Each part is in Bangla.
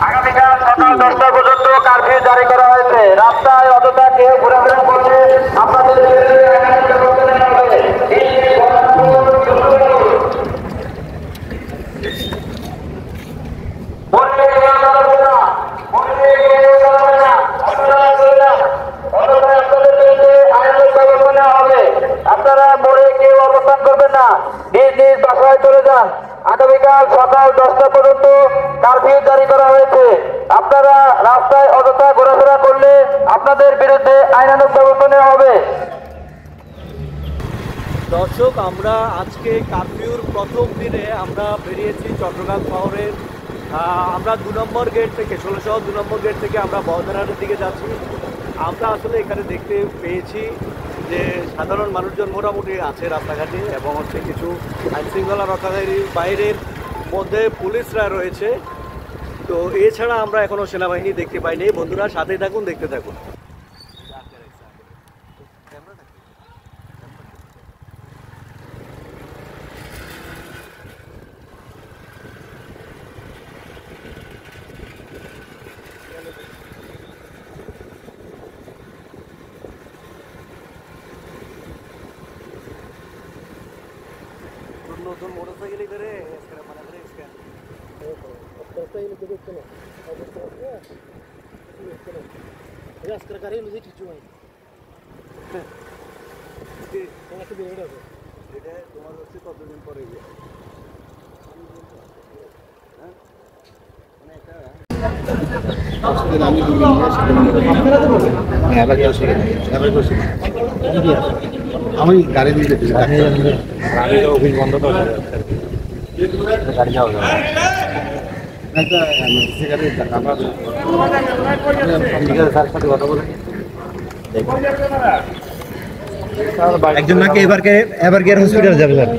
আগামীকাল সকাল 10টা পর্যন্ত কারফিউ জারি করা হয়েছে। রাস্তায় অযথা কেউ ঘোরাফেরা করলে আপনাদের আপনারা মোড়ে কেউ অবস্থান করবেন না, নিজ নিজ বাসায় চলে যান। আগামীকাল সকাল 10টা পর্যন্ত কারফিউ জারি করা হয়েছে। আপনারা রাস্তায় অযথা ঘোরাফেরা করলে আপনাদের বিরুদ্ধে আইনানুগ ব্যবস্থা নেওয়া হবে। দর্শক, আমরা আজকে কারফিউর প্রথম দিনে আমরা বেরিয়েছি চট্টগ্রাম শহরের। আমরা 2 নম্বর গেট থেকে 16 2 নম্বর গেট থেকে আমরা বহদ্দারহাটের দিকে যাচ্ছি। আমরা আসলে এখানে দেখতে পেয়েছি যে সাধারণ মানুষজন মোটামুটি আছে রাস্তাঘাটে, এবং হচ্ছে কিছু আইনশৃঙ্খলা রক্ষাকারীর বাইরের মধ্যে পুলিশরা রয়েছে। তো এছাড়া আমরা এখনও সেনাবাহিনী দেখতে পাইনি। বন্ধুরা সাথেই থাকুন, দেখতে থাকুন। নতুন মোটরসাইকেল করে তোমার হচ্ছে কতদিন পরে আমি গাড়ি নিয়ে যেতে অফিস বন্ধ তো গাড়ি যাওয়া যাবে একজন নাকি এবার গিয়ে হসপিটাল যাবে স্যার।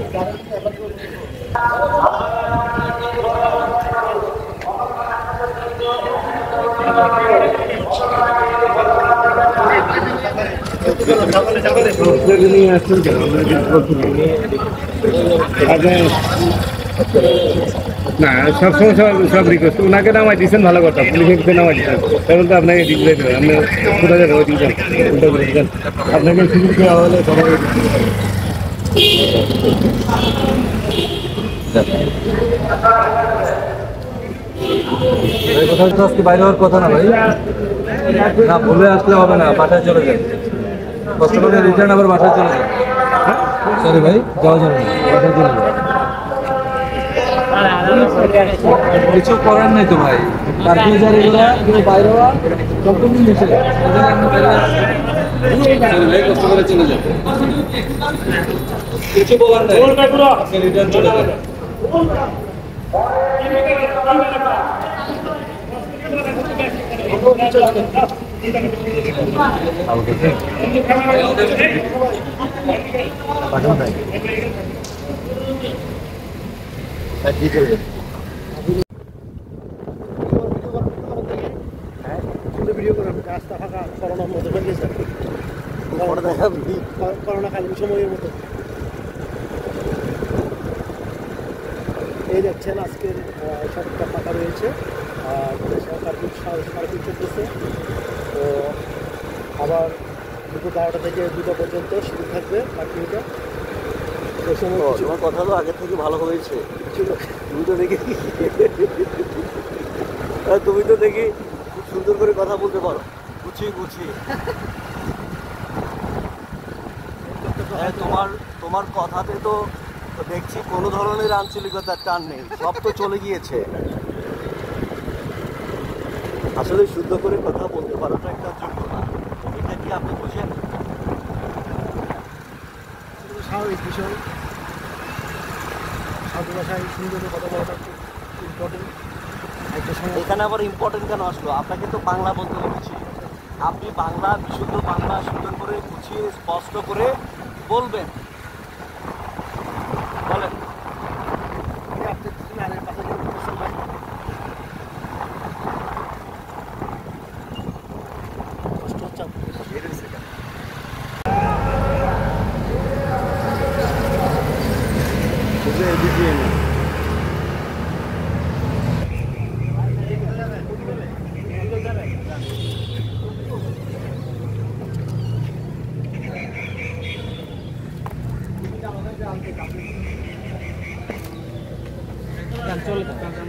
না সবসময় সব রিকোয়েস্ট ওনাকে নামাই দিচ্ছেন, ভালো কথা, পুলিশকে নামাই দিচ্ছেন, তখন তো আপনাকে ডিক্লেয়ার দেবেন। আপনি কোথায় যাবেন ওই দিচ্ছেন, আপনাকে সুযোগ দেওয়া হলে সবাই কোথাও তো আজকে বাইরে হওয়ার কথা না ভাই, না বলে আসলে হবে না, বাসায় চলে যান, কষ্ট করে রিটার্ন আবার বাসায় চলে যান। সরি ভাই, যাওয়া যাবে না, বাসায় চলে যান। কিছু করার নেই তো ভাই, কারফিউ জারি করা বাইরে হওয়া সম্পূর্ণ নিষেধ। ভাই কষ্ট করে চলে যান, কিছু বলার নেই, রিটার্ন চলে যান। রাস্তা ফাঁকা, করোনার মতো হয়ে গেছে, করোনাকালীন সময়ের মতো। এই দেখছেন আজকের সড়কটা ফাঁকা রয়েছে, কারফিউ চলতেছে। তো আবার দুপুর 12টা থেকে 2টা পর্যন্ত শুরু থাকবে কারফিউটা। ওই সময় তোমার কথা তো আগে থেকে ভালো হয়েছে। তুমি তো দেখি খুব সুন্দর করে কথা বলতে পারো, গুছিয়ে। তোমার কথাতে তো দেখছি কোনো ধরনের আঞ্চলিকতার টান নেই, সব তো চলে গিয়েছে। আসলে শুদ্ধ করে কথা বলতে পারাটা একটা যোগ্যতা, এটা কি আপনি বুঝেন? স্বাভাবিক বিষয়, সাধু ভাষায় সুন্দর কথা বলাটা ইম্পর্টেন্ট। এখানে আবার ইম্পর্টেন্ট কেন আসলো? আপনাকে তো বাংলা বলতে বলেছি, আপনি বাংলা, বিশুদ্ধ বাংলা সুন্দর করে গুছিয়ে স্পষ্ট করে বলবেন। বলেন।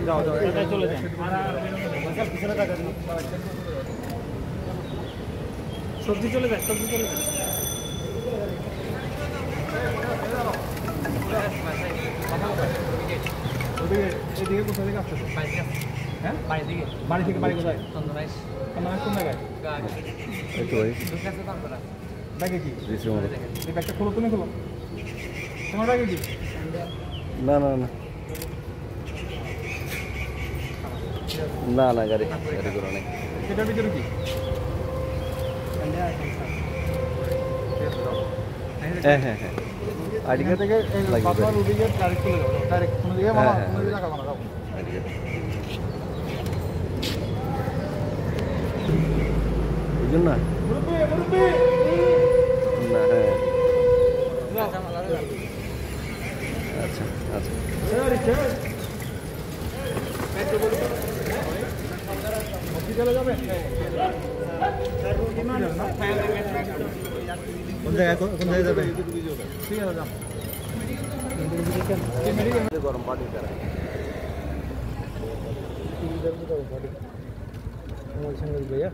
যাও যাও এটাই চলে যান। সবজি চলে যায়, সবজি চলে যায়। এদিকে কোথা থেকে আসতেছে? হ্যাঁ বাড়ি থেকে। বাড়ি থেকে বাড়ি কোথায়? চন্দনাইশ। চন্দনাইশ কোন জায়গায়? ব্যাগে কি? এই ব্যাগটা খোলো, তুমি খোলো। তোমার ব্যাগে কি? না না না না না গাড়ি গাড়ি করে অনেক এটার ভিতরে কি? হ্যাঁ হ্যাঁ হ্যাঁ এখান থেকে বাসার ওদিকে ডাইরেক্ট চলে যাবো, ডাইরেক্ট কোনো দিকে মামা কোনো দিকে টাকা মারা যাবো। বুঝুন না না হ্যাঁ আচ্ছা আচ্ছা হসপিটালে যাবে? কোন জায়গায় যাবে ঠিক আছে যাও। গরম পানি দ্বারা भैया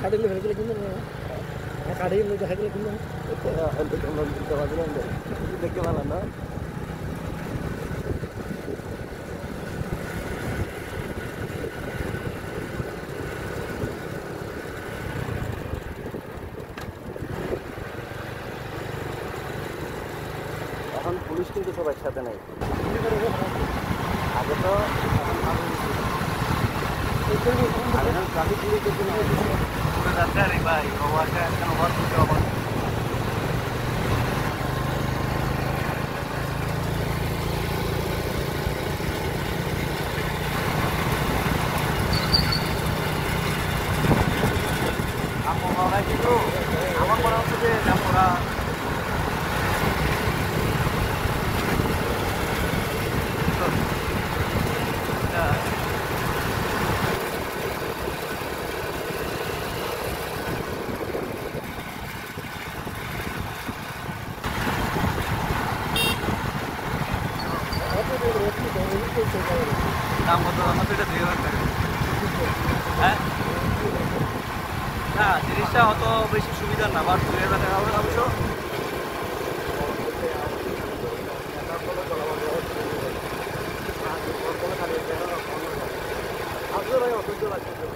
खाड़ी ले भेज किन खाड़ी ले भेज किन দেখতে ভালো না এখন পুলিশ কিন্তু সবাই সাথে নাই আগে তো ট্রাফিক পুলিশ যাচ্ছে আরে ভাই ওয়াটা কেন ওয়ার করতে হবে আমার মনে হচ্ছে যে আমরা দাম কত? আমার তো এটা 2000 টাকা। হ্যাঁ না জিনিসটা অত বেশি সুবিধা না, আবার 2000 টাকা হবে অবশ্য। ভাই অসহ্য লাগছে।